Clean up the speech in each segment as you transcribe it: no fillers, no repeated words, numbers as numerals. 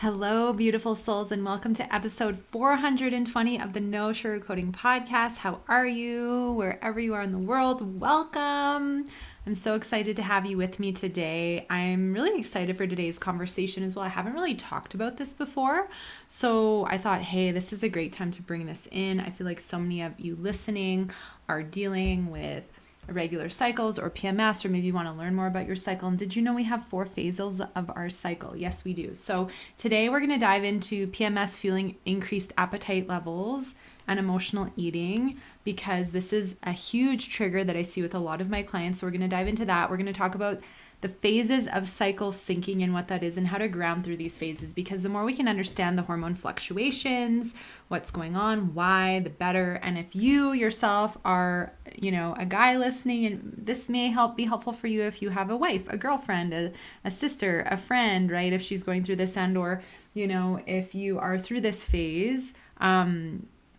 Hello, beautiful souls, and welcome to episode 420 of the No Sugarcoating Podcast. How are you? Wherever you are in the world, welcome. I'm so excited to have you with me today. I'm really excited for today's conversation as well. I haven't really talked about this before, so I thought, hey, this is a great time to bring this in. I feel like so many of you listening are dealing with irregular cycles or PMS, or maybe you want to learn more about your cycle. And did you know we have 4 phases of our cycle? Yes, we do. So today we're going to dive into PMS fueling increased appetite levels and emotional eating, because this is a huge trigger that I see with a lot of my clients. So we're going to dive into that. We're going to talk about the phases of cycle syncing and what that is and how to ground through these phases, because the more we can understand the hormone fluctuations, what's going on, why, the better. And if you yourself are, a guy listening, and this may be helpful for you if you have a wife, a girlfriend, a sister, a friend, right? If she's going through this, and or, if you are through this phase,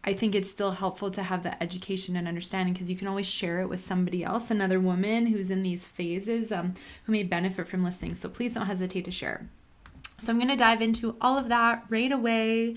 I think it's still helpful to have the education and understanding, because you can always share it with somebody else, another woman who's in these phases, who may benefit from listening. So please don't hesitate to share. So I'm going to dive into all of that right away.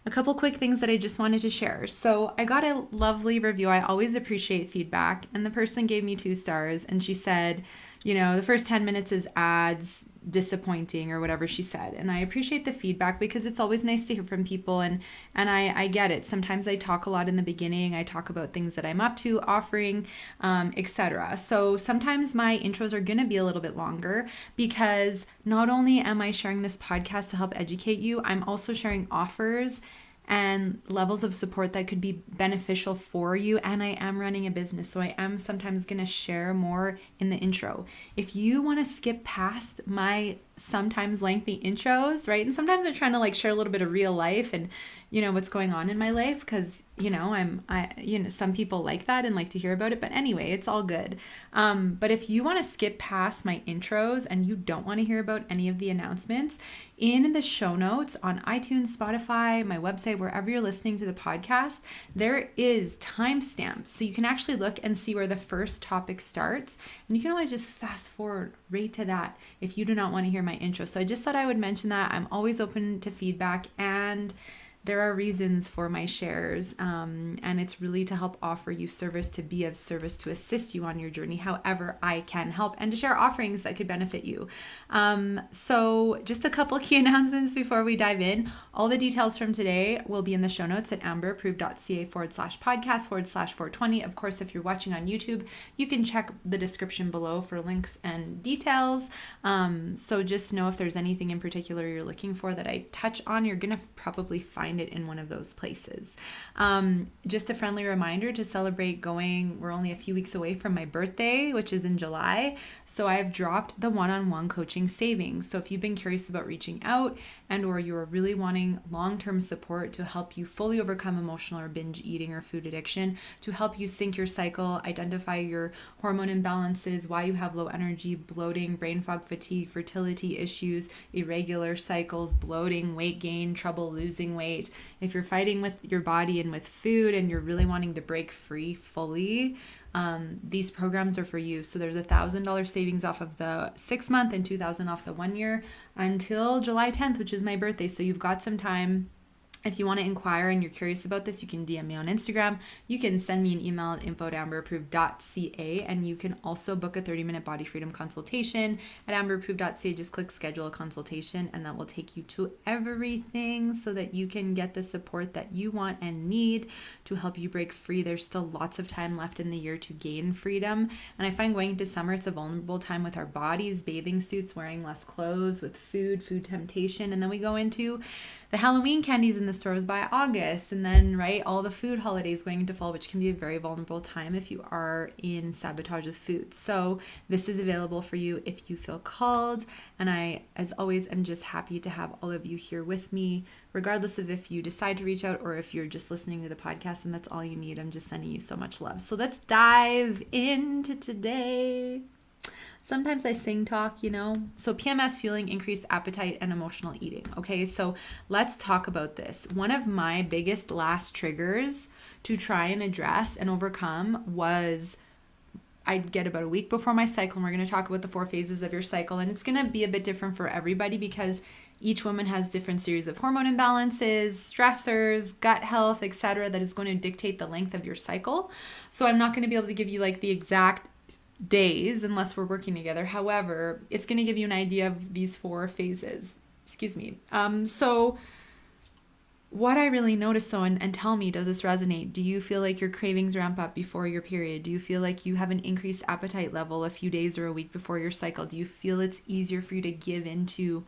A couple quick things that I just wanted to share. So I got a lovely review. I always appreciate feedback. And the person gave me 2 stars, and she said, the first 10 minutes is ads, disappointing, or whatever she said. And I appreciate the feedback, because it's always nice to hear from people. And I get it. Sometimes I talk a lot in the beginning. I talk about things that I'm up to, offering, etc. So sometimes my intros are going to be a little bit longer, because not only am I sharing this podcast to help educate you, I'm also sharing offers and levels of support that could be beneficial for you. And I am running a business, so I am sometimes going to share more in the intro. If you want to skip past my sometimes lengthy intros, right? And sometimes I'm trying to share a little bit of real life and what's going on in my life, because some people like that and like to hear about it. But anyway, it's all good. But if you want to skip past my intros and you don't want to hear about any of the announcements, in the show notes on iTunes, Spotify, my website, wherever you're listening to the podcast, there is timestamps. So you can actually look and see where the first topic starts. And you can always just fast forward right to that if you do not want to hear my intro. So I just thought I would mention that. I'm always open to feedback, and there are reasons for my shares, and it's really to help offer you service, to be of service, to assist you on your journey however I can help, and to share offerings that could benefit you. So just a couple key announcements before we dive in. All the details from today will be in the show notes at amberapproved.ca/podcast/420. Of course, if you're watching on YouTube, you can check the description below for links and details. So just know if there's anything in particular you're looking for that I touch on, you're going to probably find it in one of those places. Just a friendly reminder to celebrate we're only a few weeks away from my birthday, which is in July. So I've dropped the one-on-one coaching savings. So if you've been curious about reaching out, and or you're really wanting long-term support to help you fully overcome emotional or binge eating or food addiction, to help you sync your cycle, identify your hormone imbalances, why you have low energy, bloating, brain fog, fatigue, fertility issues, irregular cycles, bloating, weight gain, trouble losing weight, if you're fighting with your body and with food and you're really wanting to break free fully, these programs are for you. So there's $1,000 savings off of the 6-month and $2,000 off the 1 year until July 10th, which is my birthday. So you've got some time. If you want to inquire and you're curious about this, you can DM me on Instagram. You can send me an email at info@amberapproved.ca, and you can also book a 30-minute body freedom consultation at amberapproved.ca. Just click schedule a consultation, and that will take you to everything so that you can get the support that you want and need to help you break free. There's still lots of time left in the year to gain freedom. And I find going into summer, it's a vulnerable time with our bodies, bathing suits, wearing less clothes, with food temptation. And then we go into the Halloween candies in the stores by August, and then all the food holidays going into fall, which can be a very vulnerable time if you are in sabotage with food. So this is available for you if you feel called, and I, as always, am just happy to have all of you here with me, regardless of if you decide to reach out or if you're just listening to the podcast and that's all you need. I'm just sending you so much love. So let's dive into today. Sometimes I sing talk, So PMS fueling increased appetite and emotional eating. Okay, so let's talk about this. One of my biggest last triggers to try and address and overcome was I get about a week before my cycle, and we're going to talk about the 4 phases of your cycle. And it's going to be a bit different for everybody because each woman has different series of hormone imbalances, stressors, gut health, etc. that is going to dictate the length of your cycle. So I'm not going to be able to give you like the exact days unless we're working together. However, it's going to give you an idea of these 4 phases. Excuse me. So what I really noticed though, and tell me, does this resonate? Do you feel like your cravings ramp up before your period? Do you feel like you have an increased appetite level a few days or a week before your cycle? Do you feel it's easier for you to give into,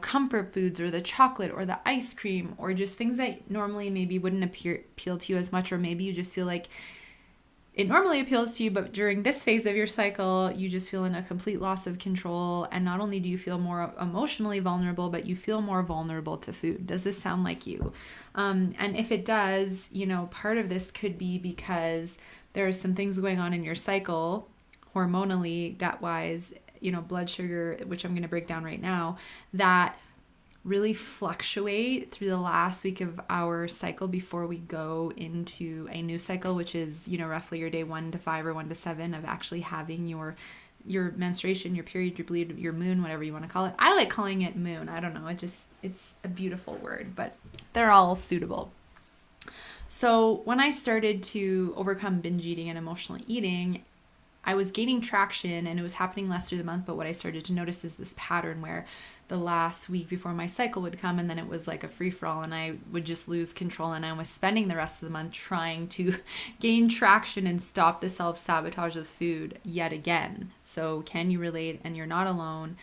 comfort foods or the chocolate or the ice cream or just things that normally maybe wouldn't appeal to you as much, or maybe you just feel like it normally appeals to you, but during this phase of your cycle, you just feel in a complete loss of control. And not only do you feel more emotionally vulnerable, but you feel more vulnerable to food. Does this sound like you? And if it does, part of this could be because there are some things going on in your cycle, hormonally, gut-wise, blood sugar, which I'm going to break down right now, that really fluctuate through the last week of our cycle before we go into a new cycle, which is, roughly your day 1 to 5 or 1 to 7 of actually having your menstruation, your period, your bleed, your moon, whatever you want to call it. I like calling it moon. I don't know. It's a beautiful word, but they're all suitable. So when I started to overcome binge eating and emotional eating, I was gaining traction and it was happening less through the month. But what I started to notice is this pattern where the last week before my cycle would come and then it was like a free-for-all and I would just lose control, and I was spending the rest of the month trying to gain traction and stop the self-sabotage with food yet again. So can you relate? And you're not alone.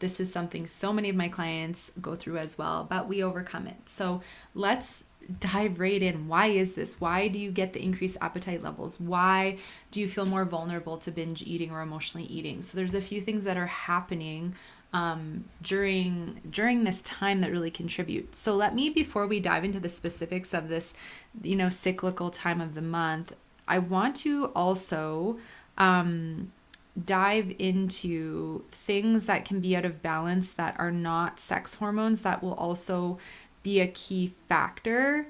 This is something so many of my clients go through as well, but we overcome it. So let's dive right in. Why is this? Why do you get the increased appetite levels? Why do you feel more vulnerable to binge eating or emotionally eating? So there's a few things that are happening during this time that really contribute. So let me, before we dive into the specifics of this, cyclical time of the month, I want to also dive into things that can be out of balance that are not sex hormones that will also be a key factor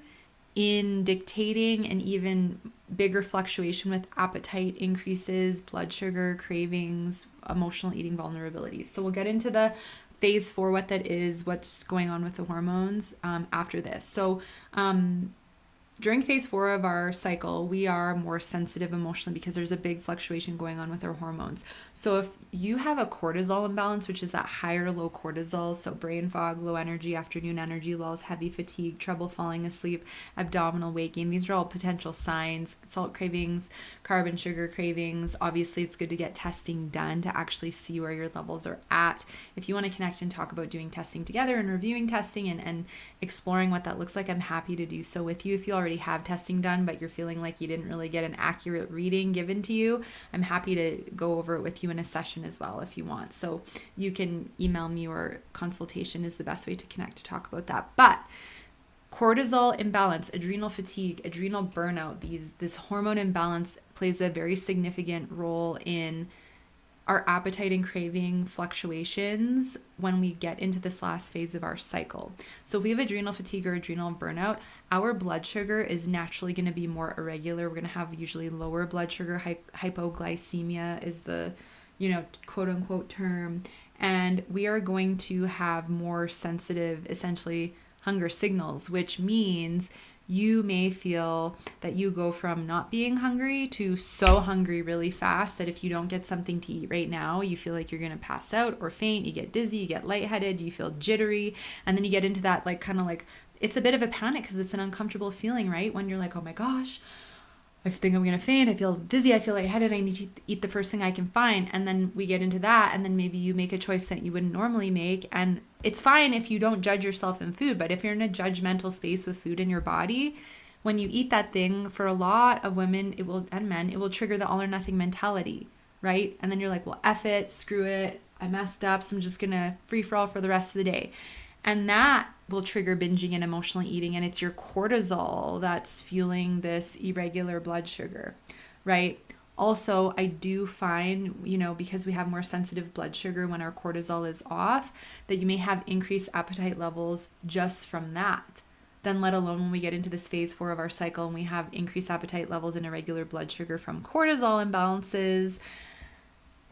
in dictating an even bigger fluctuation with appetite increases, blood sugar, cravings, emotional eating vulnerabilities. So we'll get into the phase 4, what that is, what's going on with the hormones after this. So during phase 4 of our cycle, we are more sensitive emotionally because there's a big fluctuation going on with our hormones. So if you have a cortisol imbalance, which is that high or low cortisol, so brain fog, low energy, afternoon energy lulls, heavy fatigue, trouble falling asleep, abdominal weight gain, these are all potential signs. Salt cravings, carb and sugar cravings. Obviously, it's good to get testing done to actually see where your levels are at. If you want to connect and talk about doing testing together and reviewing testing and exploring what that looks like, I'm happy to do so with you. If you already have testing done, but you're feeling like you didn't really get an accurate reading given to you, I'm happy to go over it with you in a session as well if you want. So you can email me, or consultation is the best way to connect to talk about that. But cortisol imbalance, adrenal fatigue, adrenal burnout, this hormone imbalance plays a very significant role in our appetite and craving fluctuations when we get into this last phase of our cycle. So if we have adrenal fatigue or adrenal burnout, our blood sugar is naturally going to be more irregular. We're going to have usually lower blood sugar. Hypoglycemia is the, quote unquote term. And we are going to have more sensitive, essentially, hunger signals, which means you may feel that you go from not being hungry to so hungry really fast that if you don't get something to eat right now, you feel like you're going to pass out or faint, you get dizzy, you get lightheaded, you feel jittery, and then you get into that it's a bit of a panic because it's an uncomfortable feeling, right? When you're like, oh my gosh, I think I'm going to faint, I feel dizzy, I feel lightheaded, I need to eat the first thing I can find. And then we get into that, and then maybe you make a choice that you wouldn't normally make. And it's fine if you don't judge yourself in food, but if you're in a judgmental space with food in your body, when you eat that thing, for a lot of women and men, it will trigger the all or nothing mentality, right? And then you're like, well, F it, screw it, I messed up, so I'm just going to free for all for the rest of the day. And that will trigger binging and emotional eating. And it's your cortisol that's fueling this irregular blood sugar, right? Also, I do find, because we have more sensitive blood sugar when our cortisol is off, that you may have increased appetite levels just from that, then let alone when we get into this phase 4 of our cycle and we have increased appetite levels and irregular blood sugar from cortisol imbalances,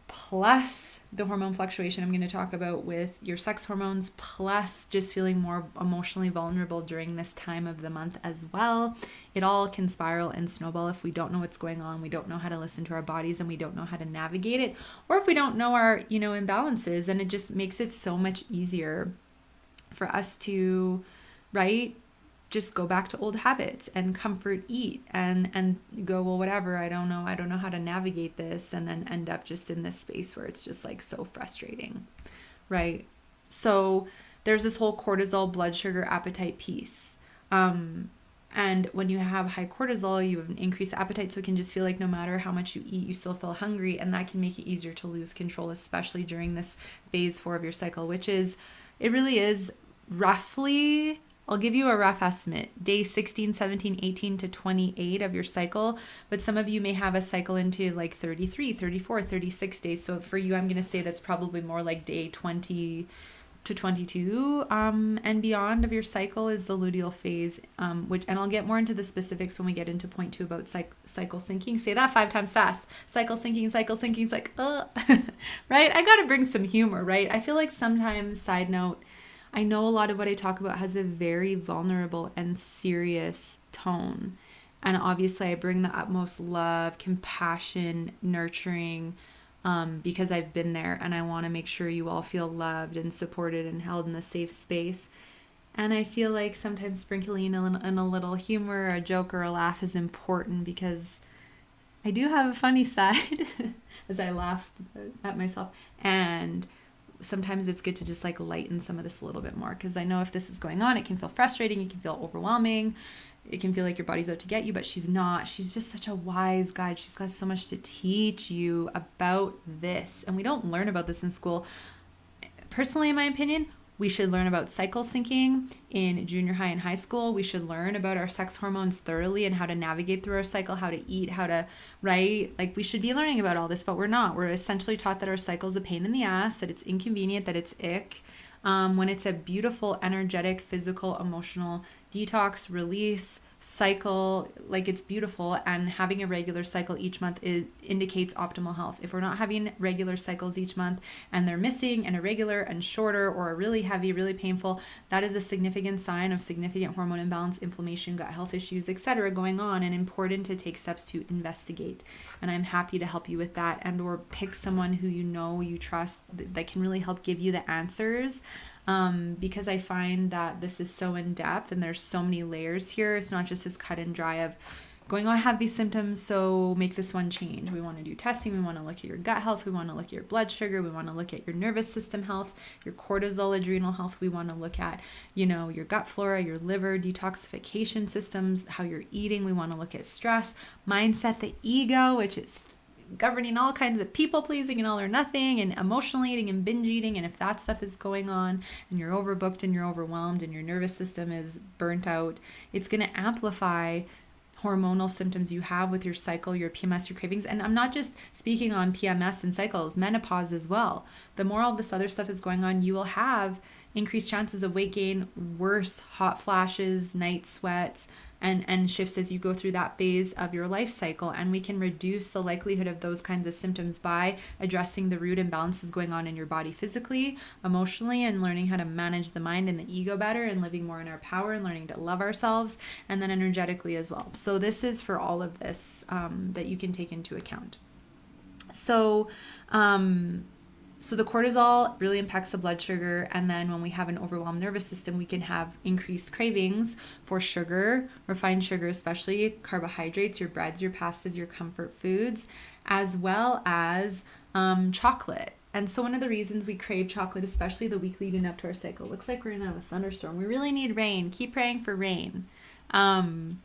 plus the hormone fluctuation I'm going to talk about with your sex hormones, plus just feeling more emotionally vulnerable during this time of the month as well. It all can spiral and snowball if we don't know what's going on, we don't know how to listen to our bodies, and we don't know how to navigate it, or if we don't know our, imbalances, and it just makes it so much easier for us to, right, just go back to old habits and comfort eat and go, well, whatever, I don't know how to navigate this, and then end up just in this space where it's just like so frustrating, right? So there's this whole cortisol, blood sugar, appetite piece. And when you have high cortisol, you have an increased appetite, so it can just feel like no matter how much you eat, you still feel hungry, and that can make it easier to lose control, especially during this phase 4 of your cycle, which is, it really is roughly, I'll give you a rough estimate, day 16, 17, 18 to 28 of your cycle, but some of you may have a cycle into like 33, 34, 36 days. So for you, I'm going to say that's probably more like day 20 to 22 and beyond of your cycle is the luteal phase, and I'll get more into the specifics when we get into point 2 about cycle syncing. Say that 5 times fast. Cycle syncing. It's like, right? I got to bring some humor, right? I feel like sometimes, side note, I know a lot of what I talk about has a very vulnerable and serious tone. And obviously I bring the utmost love, compassion, nurturing, because I've been there, and I want to make sure you all feel loved and supported and held in a safe space. And I feel like sometimes sprinkling in a little humor, a joke, or a laugh is important, because I do have a funny side as I laugh at myself. And sometimes it's good to just like lighten some of this a little bit more, because I know if this is going on, it can feel frustrating, it can feel overwhelming, it can feel like your body's out to get you, but she's not. She's just such a wise guide. She's got so much to teach you about this, and we don't learn about this in school. Personally, in my opinion, we should learn about cycle syncing in junior high and high school. We should learn about our sex hormones thoroughly and how to navigate through our cycle, how to eat, how to, right? Like, we should be learning about all this, but we're not. We're essentially taught that our cycle is a pain in the ass, that it's inconvenient, that it's ick, when it's a beautiful, energetic, physical, emotional detox, release, cycle. Like, it's beautiful, and having a regular cycle each month indicates optimal health. If we're not having regular cycles each month and they're missing and irregular and shorter or really heavy, really painful, that is a significant sign of significant hormone imbalance, inflammation, gut health issues, etc. going on, and important to take steps to investigate. And I'm happy to help you with that, and or pick someone who you trust that can really help give you the answers. Because I find that this is so in depth and there's so many layers here. It's not just as cut and dry of going, oh, I have these symptoms, so make this one change. We want to do testing. We want to look at your gut health. We want to look at your blood sugar. We want to look at your nervous system health, your cortisol, adrenal health. We want to look at, your gut flora, your liver, detoxification systems, how you're eating. We want to look at stress, mindset, the ego, which is governing all kinds of people pleasing and all or nothing, and emotional eating and binge eating. And if that stuff is going on and you're overbooked and you're overwhelmed and your nervous system is burnt out, it's going to amplify hormonal symptoms you have with your cycle, your PMS, your cravings. And I'm not just speaking on PMS and cycles, menopause as well. The more all this other stuff is going on, you will have increased chances of weight gain, worse hot flashes, night sweats, and shifts as you go through that phase of your life cycle. And we can reduce the likelihood of those kinds of symptoms by addressing the root imbalances going on in your body physically, emotionally, and learning how to manage the mind and the ego better, and living more in our power and learning to love ourselves, and then energetically as well. So this is for all of this that you can take into account. So the cortisol really impacts the blood sugar, and then when we have an overwhelmed nervous system, we can have increased cravings for sugar, refined sugar, especially carbohydrates, your breads, your pastas, your comfort foods, as well as chocolate. And so one of the reasons we crave chocolate, especially the week leading up to our cycle, looks like we're gonna have a thunderstorm. We really need rain. Keep praying for rain. When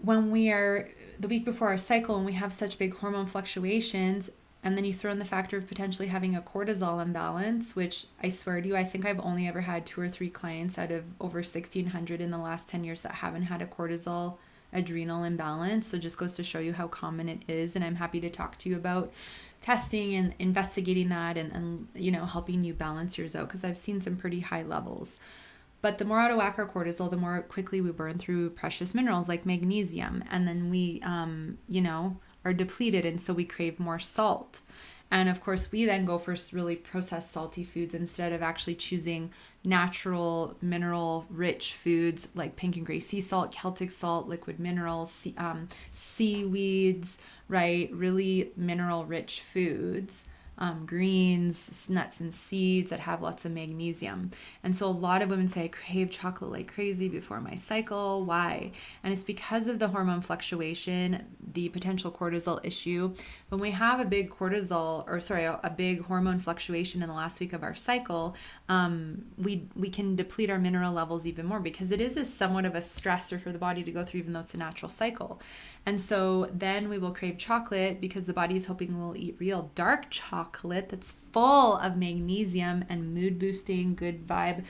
we are the week before our cycle and we have such big hormone fluctuations, and then you throw in the factor of potentially having a cortisol imbalance, which I swear to you, I think I've only ever had 2 or 3 clients out of over 1,600 in the last 10 years that haven't had a cortisol adrenal imbalance. So it just goes to show you how common it is. And I'm happy to talk to you about testing and investigating that and helping you balance yours out, because I've seen some pretty high levels. But the more out of whack our cortisol, the more quickly we burn through precious minerals like magnesium. And then we, are depleted. And so we crave more salt. And of course, we then go for really processed salty foods instead of actually choosing natural mineral rich foods like pink and gray sea salt, Celtic salt, liquid minerals, seaweeds, right? Really mineral rich foods. Greens, nuts and seeds that have lots of magnesium. And so a lot of women say, I crave chocolate like crazy before my cycle. Why? And it's because of the hormone fluctuation, the potential cortisol issue. When we have a big a big hormone fluctuation in the last week of our cycle, we can deplete our mineral levels even more because it is somewhat of a stressor for the body to go through, even though it's a natural cycle. And so then we will crave chocolate because the body is hoping we'll eat real dark chocolate that's full of magnesium and mood boosting, good vibe,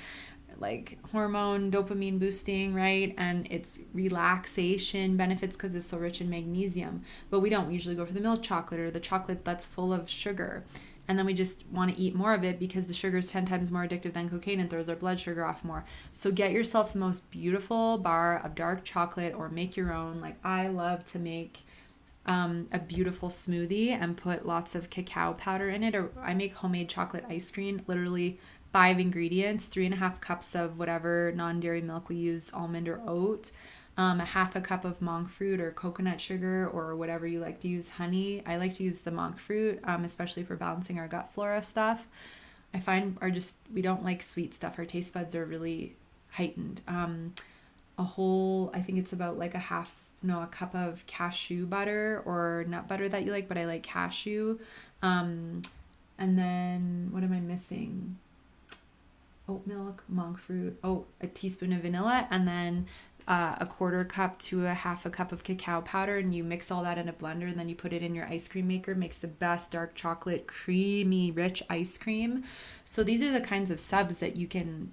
like hormone, dopamine boosting, right? And it's relaxation benefits because it's so rich in magnesium. But we don't usually go for the milk chocolate or the chocolate that's full of sugar. And then we just want to eat more of it because the sugar is 10 times more addictive than cocaine and throws our blood sugar off more. So get yourself the most beautiful bar of dark chocolate or make your own. Like I love to make a beautiful smoothie and put lots of cacao powder in it. Or I make homemade chocolate ice cream, literally 5 ingredients, 3.5 cups of whatever non-dairy milk we use, almond or oat, a half a cup of monk fruit or coconut sugar or whatever you like to use, honey. I like to use the monk fruit, especially for balancing our gut flora stuff. I find we don't like sweet stuff. Our taste buds are really heightened. I think it's about like a cup of cashew butter or nut butter that you like, but I like cashew. And then what am I missing? Oat milk, monk fruit, a teaspoon of vanilla, and then a 1/4 cup to a half a cup of cacao powder, and you mix all that in a blender and then you put it in your ice cream maker. Makes the best dark chocolate creamy rich ice cream. So these are the kinds of subs that you can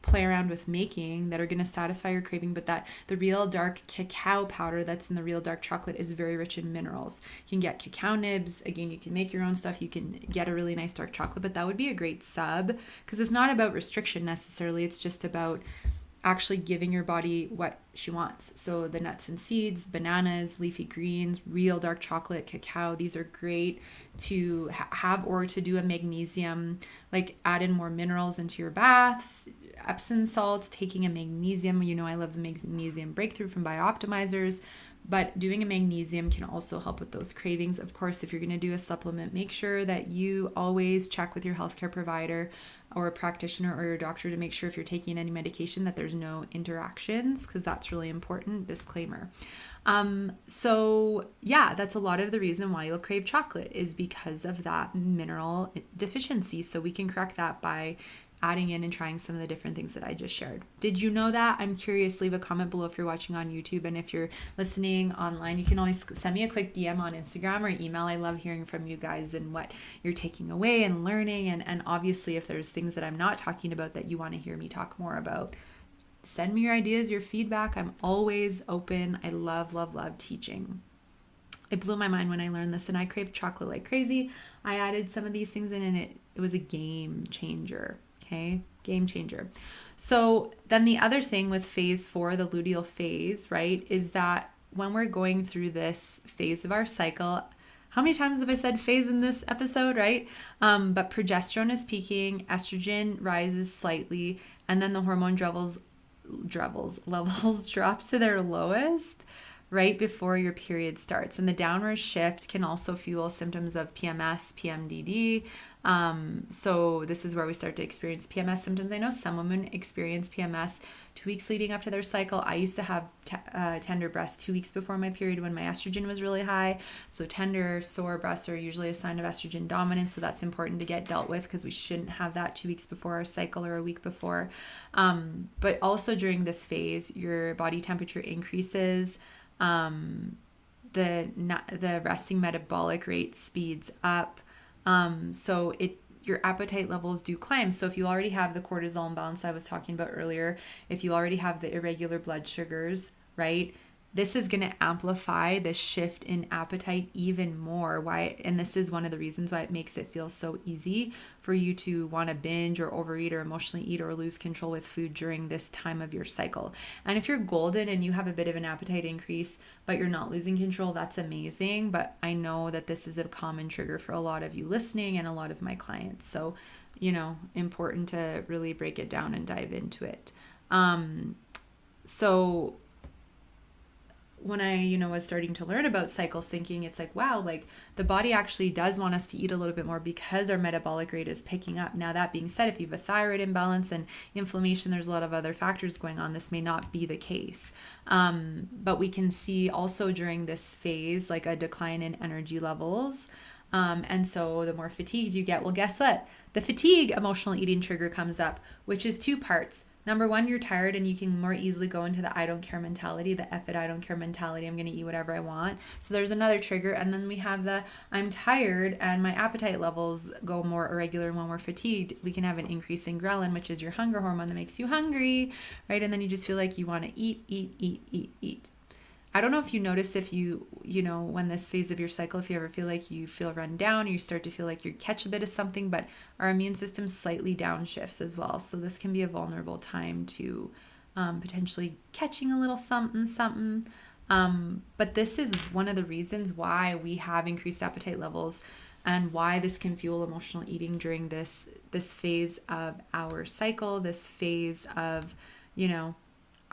play around with making that are going to satisfy your craving, but that the real dark cacao powder that's in the real dark chocolate is very rich in minerals. You can get cacao nibs. Again, you can make your own stuff. You can get a really nice dark chocolate, but that would be a great sub because it's not about restriction necessarily. It's just about actually giving your body what she wants. So the nuts and seeds, bananas, leafy greens, real dark chocolate, cacao, these are great to have, or to do a magnesium, like add in more minerals into your baths, Epsom salts, taking a magnesium. I love the magnesium breakthrough from Bioptimizers, but doing a magnesium can also help with those cravings. Of course, if you're going to do a supplement, make sure that you always check with your healthcare provider or a practitioner or your doctor to make sure if you're taking any medication that there's no interactions, because that's really important. Disclaimer. So yeah, that's a lot of the reason why you'll crave chocolate is because of that mineral deficiency. So we can correct that by adding in and trying some of the different things that I just shared. Did you know that? I'm curious. Leave a comment below if you're watching on YouTube. And if you're listening online, you can always send me a quick DM on Instagram or email. I love hearing from you guys and what you're taking away and learning. And obviously, if there's things that I'm not talking about that you want to hear me talk more about, send me your ideas, your feedback. I'm always open. I love, love, love teaching. It blew my mind when I learned this, and I craved chocolate like crazy. I added some of these things in, and it was a game changer. Okay, game changer. So then the other thing with phase 4, the luteal phase, right, is that when we're going through this phase of our cycle, how many times have I said phase in this episode, right? But progesterone is peaking, estrogen rises slightly, and then the hormone levels drop to their lowest right before your period starts. And the downward shift can also fuel symptoms of PMS, PMDD. So this is where we start to experience PMS symptoms. I know some women experience PMS 2 weeks leading up to their cycle. I used to have tender breasts 2 weeks before my period when my estrogen was really high. So tender, sore breasts are usually a sign of estrogen dominance. So that's important to get dealt with because we shouldn't have that 2 weeks before our cycle or a week before. But also during this phase, your body temperature increases. The resting metabolic rate speeds up. So your appetite levels do climb. So if you already have the cortisol imbalance I was talking about earlier, if you already have the irregular blood sugars, right, this is going to amplify the shift in appetite even more. And this is one of the reasons why it makes it feel so easy for you to want to binge or overeat or emotionally eat or lose control with food during this time of your cycle. And if you're golden and you have a bit of an appetite increase, but you're not losing control, that's amazing. But I know that this is a common trigger for a lot of you listening and a lot of my clients. So, important to really break it down and dive into it. So when I, was starting to learn about cycle syncing, it's like, wow, like the body actually does want us to eat a little bit more because our metabolic rate is picking up. Now, that being said, if you have a thyroid imbalance and inflammation, there's a lot of other factors going on. This may not be the case. But we can see also during this phase, like a decline in energy levels. And so the more fatigued you get, well, guess what? The fatigue emotional eating trigger comes up, which is two parts. Number one, you're tired and you can more easily go into the I don't care mentality, the F it, I don't care mentality. I'm going to eat whatever I want. So there's another trigger. And then we have the I'm tired and my appetite levels go more irregular. When we're fatigued, we can have an increase in ghrelin, which is your hunger hormone that makes you hungry, right? And then you just feel like you want to eat. I don't know if you notice if when this phase of your cycle, if you ever feel like you feel run down, or you start to feel like you catch a bit of something, but our immune system slightly downshifts as well. So this can be a vulnerable time to potentially catching a little something. But this is one of the reasons why we have increased appetite levels and why this can fuel emotional eating during this phase of our cycle, this phase of,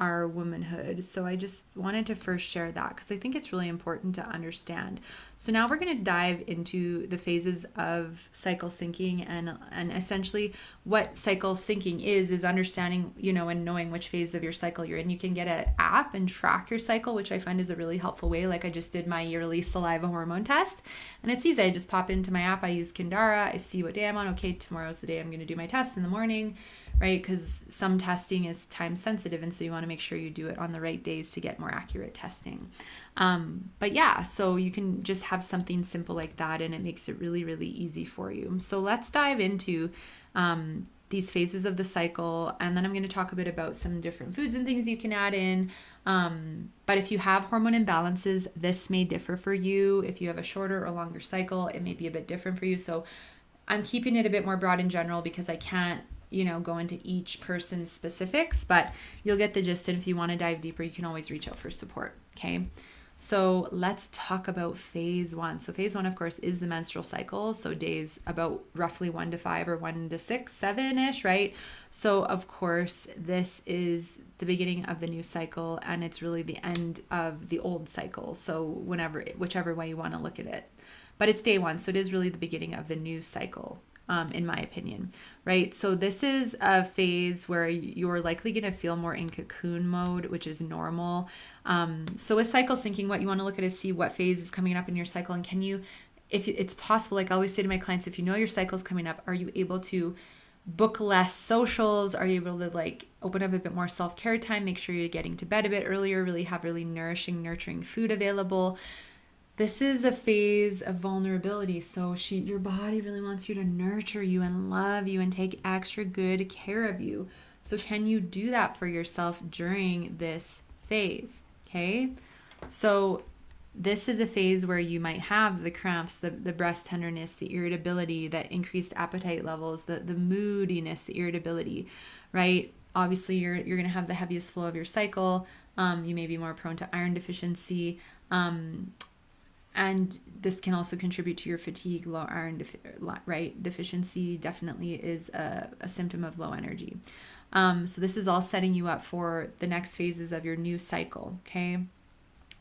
our womanhood. So I just wanted to first share that because I think it's really important to understand. So now we're going to dive into the phases of cycle syncing, and essentially what cycle syncing is understanding, and knowing which phase of your cycle you're in. You can get an app and track your cycle, which I find is a really helpful way. Like I just did my yearly saliva hormone test, and it's easy. I just pop into my app. I use Kindara. I see what day I'm on. Okay, tomorrow's the day I'm going to do my test in the morning, right? Because some testing is time sensitive, and so you want to make sure you do it on the right days to get more accurate testing. But yeah, so you can just have something simple like that, and it makes it really, really easy for you. So let's dive into these phases of the cycle, and then I'm going to talk a bit about some different foods and things you can add in. But if you have hormone imbalances, this may differ for you. If you have a shorter or longer cycle, it may be a bit different for you. So I'm keeping it a bit more broad in general because I can't go into each person's specifics, but you'll get the gist. And if you want to dive deeper, you can always reach out for support. Okay. So let's talk about phase one. So phase one, of course, is the menstrual cycle. So days about roughly 1 to 5 or 1 to 6, 7-ish, right? So of course, this is the beginning of the new cycle, and it's really the end of the old cycle. So whichever way you want to look at it, but it's day one. So it is really the beginning of the new cycle. In my opinion, right? So this is a phase where you're likely going to feel more in cocoon mode, which is normal. So with cycle syncing, what you want to look at is see what phase is coming up in your cycle. And if it's possible, like I always say to my clients, if you know your cycle's coming up, are you able to book less socials? Are you able to open up a bit more self-care time? Make sure you're getting to bed a bit earlier, really have really nourishing, nurturing food available. This is a phase of vulnerability. So your body really wants you to nurture you and love you and take extra good care of you. So can you do that for yourself during this phase? Okay. So this is a phase where you might have the cramps, the breast tenderness, the irritability, the increased appetite levels, the moodiness, the irritability, right? Obviously you're going to have the heaviest flow of your cycle. You may be more prone to iron deficiency. And this can also contribute to your fatigue, low iron, right? Deficiency definitely is a symptom of low energy. So this is all setting you up for the next phases of your new cycle, okay?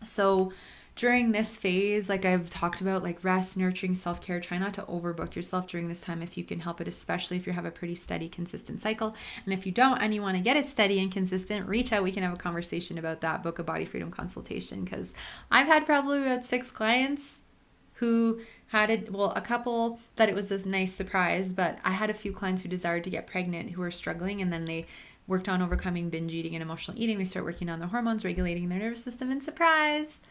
So during this phase, like I've talked about, like rest, nurturing, self-care, try not to overbook yourself during this time if you can help it, especially if you have a pretty steady, consistent cycle. And if you don't and you want to get it steady and consistent, reach out. We can have a conversation about that. Book a body freedom consultation, because I've had probably about 6 clients who had it, well, a couple that it was this nice surprise, but I had a few clients who desired to get pregnant who were struggling, and then they worked on overcoming binge eating and emotional eating. We start working on the hormones, regulating their nervous system, and surprise,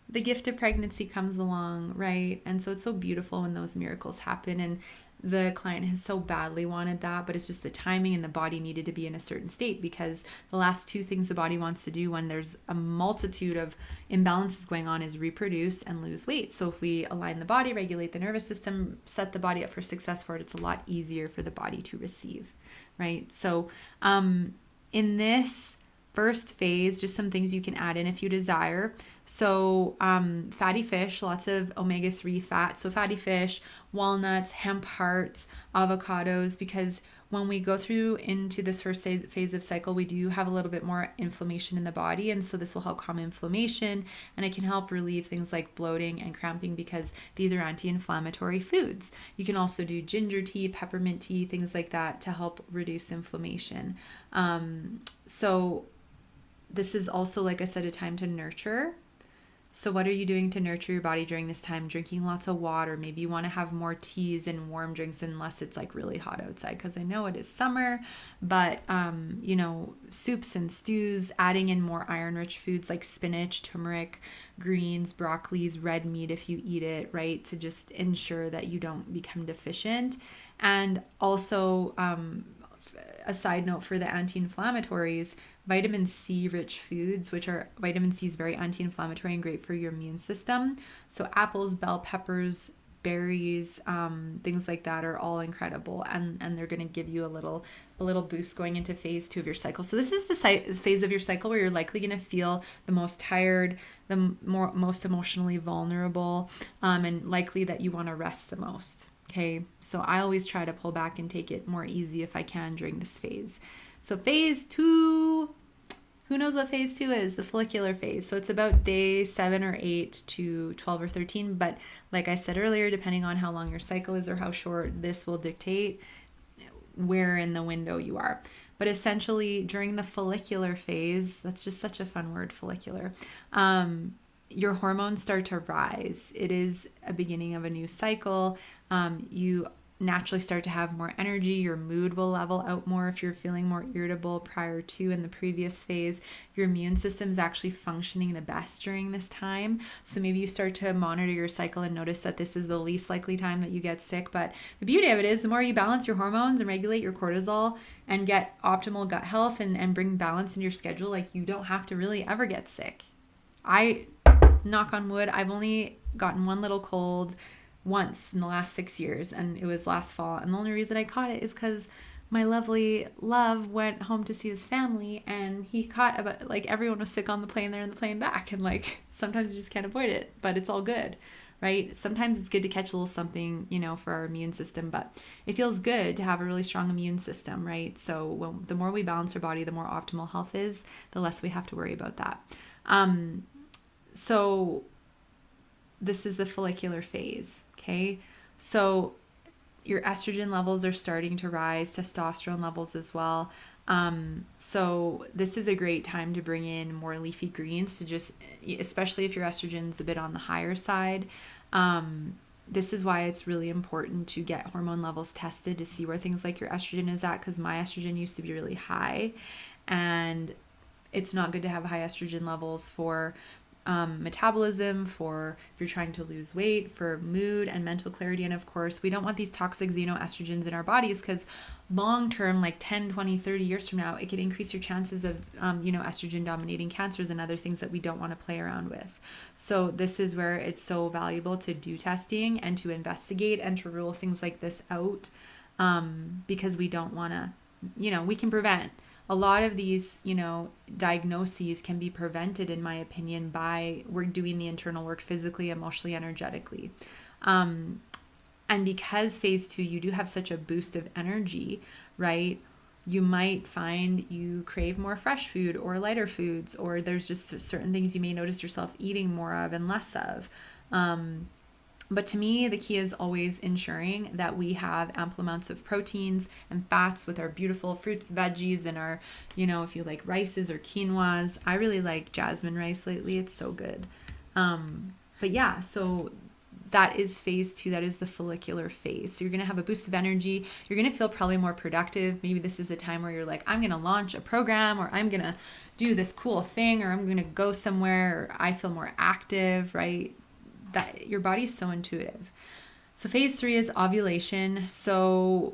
the gift of pregnancy comes along, right? And so it's so beautiful when those miracles happen. And the client has so badly wanted that, but it's just the timing and the body needed to be in a certain state, because the last two things the body wants to do when there's a multitude of imbalances going on is reproduce and lose weight. So if we align the body, regulate the nervous system, set the body up for success for it, it's a lot easier for the body to receive, right? So in this first phase, just some things you can add in if you desire. So fatty fish, lots of omega-3 fat. So fatty fish, walnuts, hemp hearts, avocados, because when we go through into this first phase of cycle, we do have a little bit more inflammation in the body. And so this will help calm inflammation, and it can help relieve things like bloating and cramping, because these are anti-inflammatory foods. You can also do ginger tea, peppermint tea, things like that to help reduce inflammation. So this is also, like I said, a time to nurture. So what are you doing to nurture your body during this time? Drinking lots of water. Maybe you want to have more teas and warm drinks unless it's like really hot outside, because I know it is summer, but soups and stews, adding in more iron-rich foods like spinach, turmeric, greens, broccolis, red meat if you eat it, right? To just ensure that you don't become deficient. And also, a side note for the anti-inflammatories, vitamin C rich foods, which are, vitamin C is very anti-inflammatory and great for your immune system. So apples, bell peppers, berries, things like that are all incredible, and they're going to give you a little boost going into phase 2 of your cycle. So this is the phase of your cycle where you're likely going to feel the most tired, the most emotionally vulnerable, and likely that you want to rest the most. Okay, so I always try to pull back and take it more easy if I can during this phase. So phase 2, who knows what phase 2 is? The follicular phase. So it's about day 7 or 8 to 12 or 13. But like I said earlier, depending on how long your cycle is or how short, this will dictate where in the window you are. But essentially during the follicular phase, that's just such a fun word, follicular, your hormones start to rise. It is a beginning of a new cycle. You naturally start to have more energy. Your mood will level out more if you're feeling more irritable prior to in the previous phase. Your immune system is actually functioning the best during this time. So maybe you start to monitor your cycle and notice that this is the least likely time that you get sick. But the beauty of it is the more you balance your hormones and regulate your cortisol and get optimal gut health and bring balance in your schedule, like you don't have to really ever get sick. Knock on wood, I've only gotten one little cold once in the last 6 years, and it was last fall. And the only reason I caught it is because my lovely love went home to see his family, and he caught everyone was sick on the plane there and the plane back. And sometimes you just can't avoid it, but it's all good, right? Sometimes it's good to catch a little something, for our immune system, but it feels good to have a really strong immune system, right? So the more we balance our body, the more optimal health is, the less we have to worry about that. So this is the follicular phase, okay? So your estrogen levels are starting to rise, testosterone levels as well. So this is a great time to bring in more leafy greens to just, especially if your estrogen's a bit on the higher side. This is why it's really important to get hormone levels tested to see where things like your estrogen is at, because my estrogen used to be really high, and it's not good to have high estrogen levels for metabolism, for if you're trying to lose weight, for mood and mental clarity. And of course, we don't want these toxic xenoestrogens in our bodies, because long term, like 10, 20, 30 years from now, it could increase your chances of, estrogen dominating cancers and other things that we don't want to play around with. So this is where it's so valuable to do testing and to investigate and to rule things like this out, because we don't want to, we can prevent. A lot of these, diagnoses can be prevented, in my opinion, by we're doing the internal work physically, emotionally, energetically. And because phase 2, you do have such a boost of energy, right? You might find you crave more fresh food or lighter foods, or there's just certain things you may notice yourself eating more of and less of. But to me, the key is always ensuring that we have ample amounts of proteins and fats with our beautiful fruits, veggies, and our, if you like rices or quinoas. I really like jasmine rice lately. It's so good. But yeah, so that is phase 2. That is the follicular phase. So you're going to have a boost of energy. You're going to feel probably more productive. Maybe this is a time where you're like, I'm going to launch a program, or I'm going to do this cool thing, or I'm going to go somewhere, or I feel more active, right? That your body's so intuitive. So phase 3 is ovulation. So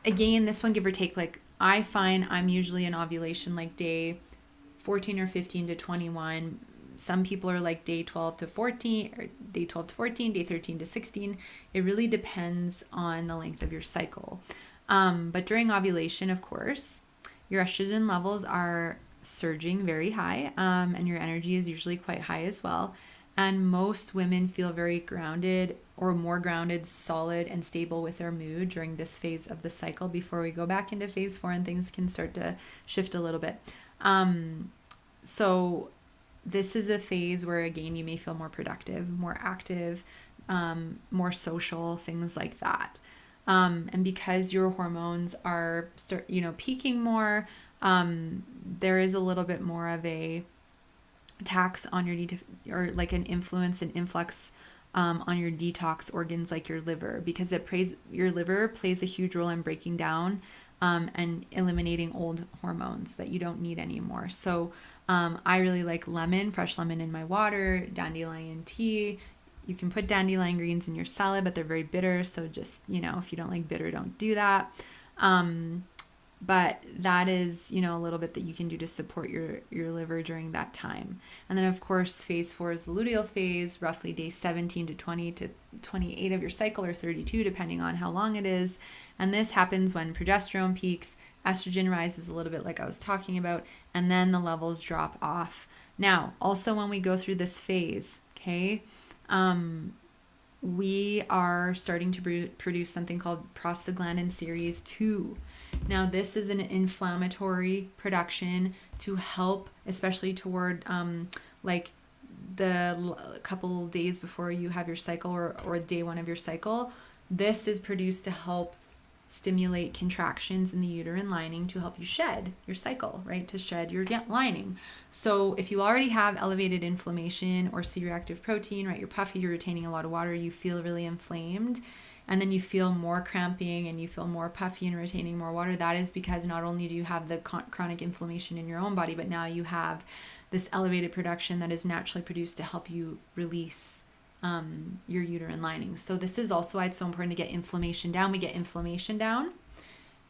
again, this one, give or take, like I find I'm usually in ovulation like day 14 or 15 to 21. Some people are like day 12 to 14, or day 12 to 14, day 13 to 16. It really depends on the length of your cycle. But during ovulation, of course, your estrogen levels are surging very high, and your energy is usually quite high as well. And most women feel very grounded, or more grounded, solid, and stable with their mood during this phase of the cycle before we go back into phase 4 and things can start to shift a little bit. So this is a phase where, again, you may feel more productive, more active, more social, things like that. And because your hormones are peaking more, there is a little bit more of a tax on your or like an influence and influx on your detox organs, like your liver, because your liver plays a huge role in breaking down and eliminating old hormones that you don't need anymore. So I really like fresh lemon in my water, dandelion tea. You can put dandelion greens in your salad, but they're very bitter. So just, if you don't like bitter, don't do that. But that is, a little bit that you can do to support your liver during that time. And then, of course, phase 4 is the luteal phase, roughly day 17 to 20 to 28 of your cycle, or 32, depending on how long it is. And this happens when progesterone peaks, estrogen rises a little bit like I was talking about, and then the levels drop off. Now, also when we go through this phase, okay, we are starting to produce something called prostaglandin series 2. Now, this is an inflammatory production to help, especially toward like the couple days before you have your cycle, or day 1 of your cycle. This is produced to help stimulate contractions in the uterine lining to help you shed your cycle, right? To shed your lining. So if you already have elevated inflammation or C-reactive protein, right? You're puffy, you're retaining a lot of water, you feel really inflamed, and then you feel more cramping and you feel more puffy and retaining more water. That is because not only do you have the chronic inflammation in your own body, but now you have this elevated production that is naturally produced to help you release your uterine lining. So this is also why it's so important to get inflammation down. We get inflammation down,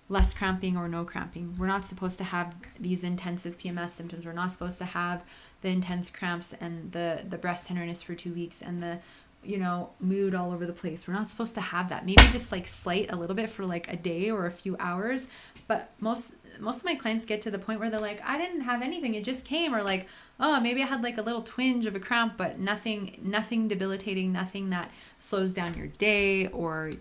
less cramping or no cramping. We're not supposed to have these intensive PMS symptoms. We're not supposed to have the intense cramps and the breast tenderness for 2 weeks and the mood all over the place. We're not supposed to have that. Maybe just like slight a little bit for like a day or a few hours. But most of my clients get to the point where they're like, I didn't have anything. It just came. Or like, oh, maybe I had like a little twinge of a cramp, but nothing debilitating, nothing that slows down your day or,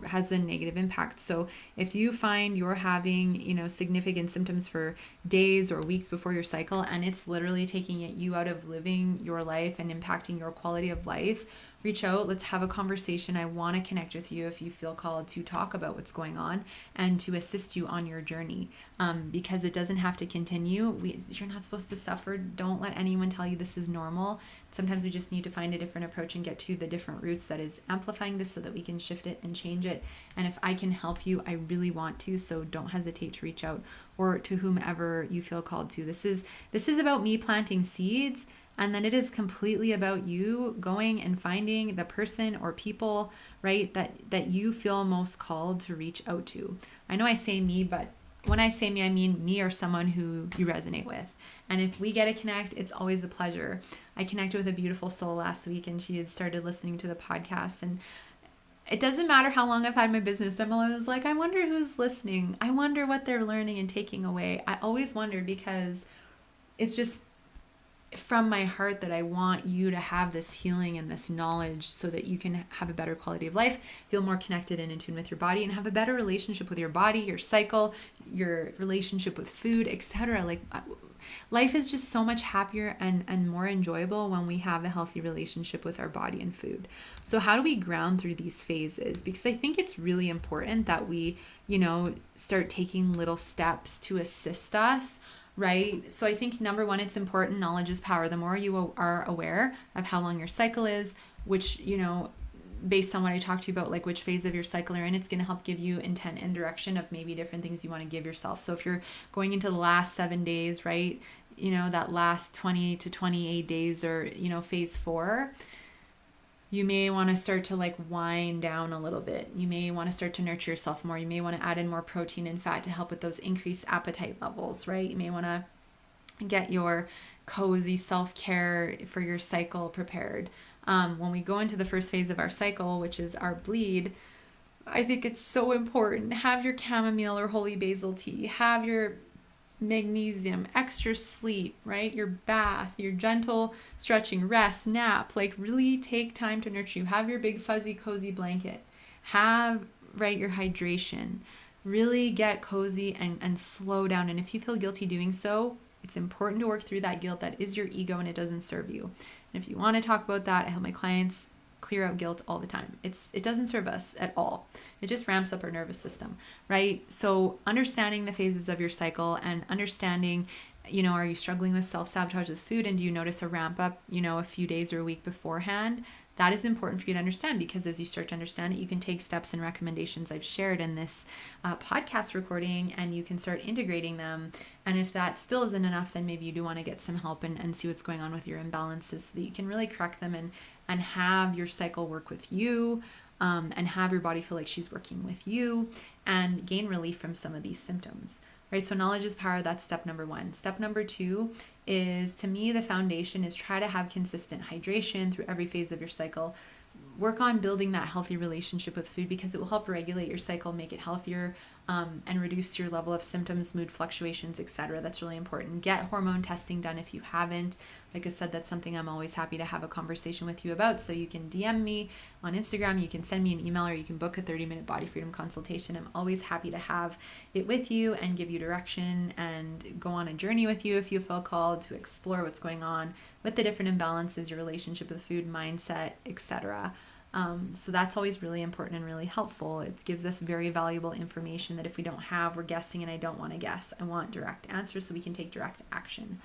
has a negative impact. So if you find you're having, significant symptoms for days or weeks before your cycle, and it's literally taking you out of living your life and impacting your quality of life, reach out. Let's have a conversation. I want to connect with you if you feel called to talk about what's going on and to assist you on your journey, because it doesn't have to continue. You're not supposed to suffer. Don't let anyone tell you this is normal. Sometimes we just need to find a different approach and get to the different roots that is amplifying this so that we can shift it and change it. And if I can help you, I really want to. So don't hesitate to reach out, or to whomever you feel called to. This is about me planting seeds. And then it is completely about you going and finding the person or people, right, that you feel most called to reach out to. I know I say me, but when I say me, I mean me or someone who you resonate with. And if we get to connect, it's always a pleasure. I connected with a beautiful soul last week, and she had started listening to the podcast. And it doesn't matter how long I've had my business. I'm always like, I wonder who's listening. I wonder what they're learning and taking away. I always wonder, because it's just from my heart that I want you to have this healing and this knowledge so that you can have a better quality of life, feel more connected and in tune with your body, and have a better relationship with your body, your cycle, your relationship with food, etc. Like, life is just so much happier and more enjoyable when we have a healthy relationship with our body and food. So how do we ground through these phases? Because I think it's really important that we, start taking little steps to assist us, right? So I think number one, it's important. Knowledge is power. The more you are aware of how long your cycle is, which, based on what I talked to you about, like which phase of your cycle you're in, it's going to help give you intent and direction of maybe different things you want to give yourself. So if you're going into the last 7 days, right, that last 20 to 28 days, or, phase 4, You may want to start to like wind down a little bit. You may want to start to nurture yourself more. You may want to add in more protein and fat to help with those increased appetite levels, right? You may want to get your cozy self-care for your cycle prepared. When we go into the first phase of our cycle, which is our bleed, I think it's so important. Have your chamomile or holy basil tea. Have your magnesium, extra sleep, right? Your bath, your gentle stretching, rest, nap. Like really take time to nurture you. Have your big fuzzy cozy blanket. Have, right, your hydration. Really get cozy and slow down. And if you feel guilty doing so, it's important to work through that guilt. That is your ego and it doesn't serve you. And if you want to talk about that, I help my clients clear out guilt all the time. It doesn't serve us at all. It just ramps up our nervous system, right? So understanding the phases of your cycle and understanding, are you struggling with self-sabotage with food, and do you notice a ramp up, a few days or a week beforehand? That is important for you to understand, because as you start to understand it, you can take steps and recommendations I've shared in this podcast recording, and you can start integrating them. And if that still isn't enough, then maybe you do want to get some help and see what's going on with your imbalances so that you can really correct them and have your cycle work with you, and have your body feel like she's working with you and gain relief from some of these symptoms. Right? So knowledge is power. That's step number 1. Step number 2 is, to me, the foundation is try to have consistent hydration through every phase of your cycle. Work on building that healthy relationship with food, because it will help regulate your cycle, make it healthier, and reduce your level of symptoms, mood fluctuations, etc. That's really important. Get hormone testing done if you haven't. Like I said, that's something I'm always happy to have a conversation with you about. So you can DM me on Instagram, you can send me an email, or you can book a 30-minute body freedom consultation. I'm always happy to have it with you and give you direction and go on a journey with you if you feel called to explore what's going on with the different imbalances, your relationship with food, mindset, etc. So that's always really important and really helpful. It gives us very valuable information that if we don't have, we're guessing, and I don't want to guess. I want direct answers so we can take direct action.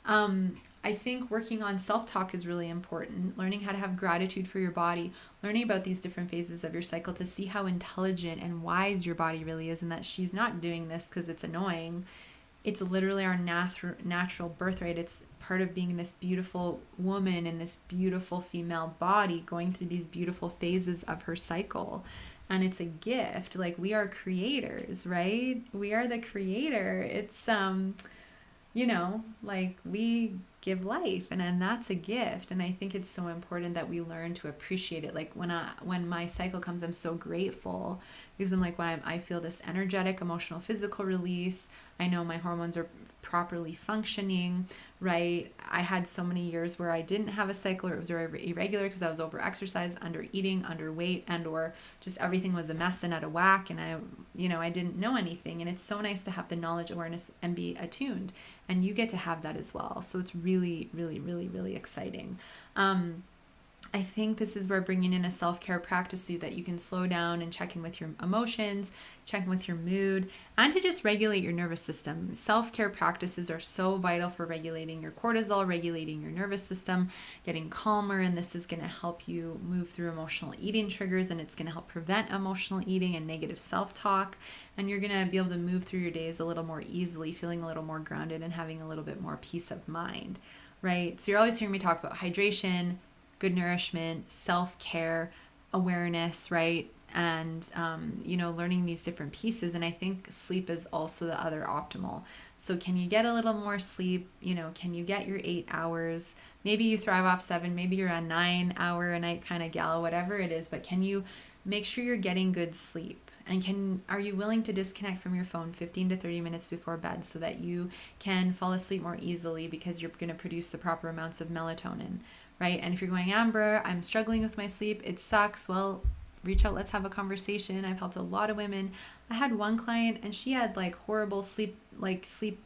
I think working on self-talk is really important. Learning how to have gratitude for your body, learning about these different phases of your cycle to see how intelligent and wise your body really is, and that she's not doing this because it's annoying. It's literally our natural birthright. It's part of being this beautiful woman in this beautiful female body going through these beautiful phases of her cycle. And it's a gift. Like, we are creators, right? We are the creator. It's, like, we give life, and that's a gift. And I think it's so important that we learn to appreciate it. Like, when my cycle comes, I'm so grateful, because I'm like, wow, I feel this energetic, emotional, physical release. I know my hormones are properly functioning, right? I had so many years where I didn't have a cycle, or it was very irregular because I was over exercised, under eating, underweight, and or just everything was a mess and out of whack, and I didn't know anything. And it's so nice to have the knowledge, awareness, and be attuned, and you get to have that as well. So it's really, really, really, really exciting. I think this is where bringing in a self-care practice so that you can slow down and check in with your emotions, check in with your mood, and to just regulate your nervous system. Self-care practices are so vital for regulating your cortisol, regulating your nervous system, getting calmer, and this is going to help you move through emotional eating triggers, and it's going to help prevent emotional eating and negative self-talk, and you're going to be able to move through your days a little more easily, feeling a little more grounded and having a little bit more peace of mind, right? So you're always hearing me talk about hydration, good nourishment, self-care, awareness, right? And, learning these different pieces. And I think sleep is also the other optimal. So can you get a little more sleep? Can you get your 8 hours? Maybe you thrive off 7, maybe you're a 9-hour a night kind of gal, whatever it is, but can you make sure you're getting good sleep? And are you willing to disconnect from your phone 15 to 30 minutes before bed so that you can fall asleep more easily, because you're going to produce the proper amounts of melatonin, right? And if you're going, Amber, I'm struggling with my sleep, it sucks, well, reach out, let's have a conversation. I've helped a lot of women. I had one client and she had like horrible sleep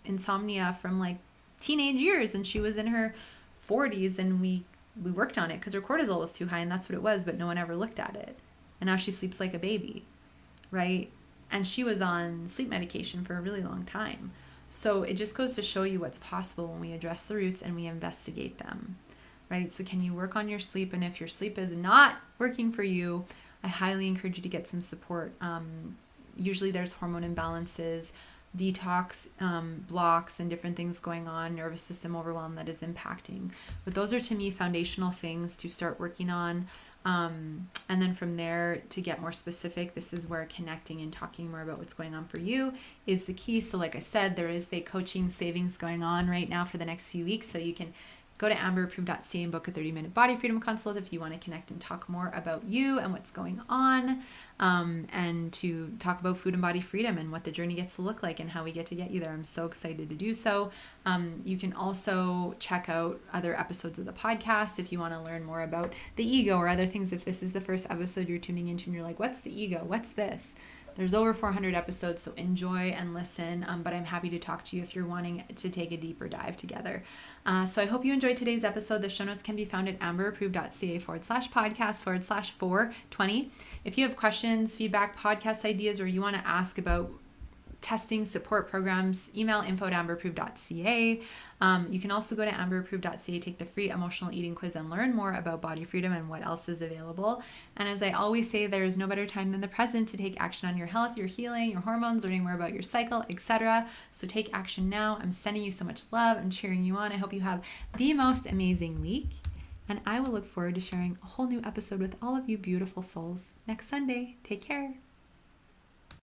insomnia from teenage years, and she was in her 40s, and we worked on it because her cortisol was too high, and that's what it was, but no one ever looked at it. And now she sleeps like a baby, right? And she was on sleep medication for a really long time. So it just goes to show you what's possible when we address the roots and we investigate them, right? So can you work on your sleep? And if your sleep is not working for you, I highly encourage you to get some support. Usually there's hormone imbalances, detox blocks, and different things going on, nervous system overwhelm that is impacting. But those are, to me, foundational things to start working on. And then from there, to get more specific, this is where connecting and talking more about what's going on for you is the key. So like I said, there is the coaching savings going on right now for the next few weeks. So you can go to amberapproved.ca and book a 30-minute body freedom consult if you want to connect and talk more about you and what's going on, and to talk about food and body freedom and what the journey gets to look like and how we get to get you there. I'm so excited to do so. You can also check out other episodes of the podcast if you want to learn more about the ego or other things. If this is the first episode you're tuning into and you're like, what's the ego? What's this? There's over 400 episodes, so enjoy and listen, but I'm happy to talk to you if you're wanting to take a deeper dive together. So I hope you enjoyed today's episode. The show notes can be found at amberapproved.ca/podcast/420. If you have questions, feedback, podcast ideas, or you want to ask about testing support programs, email info@amberapproved.ca. You can also go to amberapproved.ca, take the free emotional eating quiz, and learn more about body freedom and what else is available. And as I always say, there is no better time than the present to take action on your health, your healing, your hormones, learning more about your cycle, etc. So take action now. I'm sending you so much love. I'm cheering you on. I hope you have the most amazing week. And I will look forward to sharing a whole new episode with all of you beautiful souls next Sunday. Take care.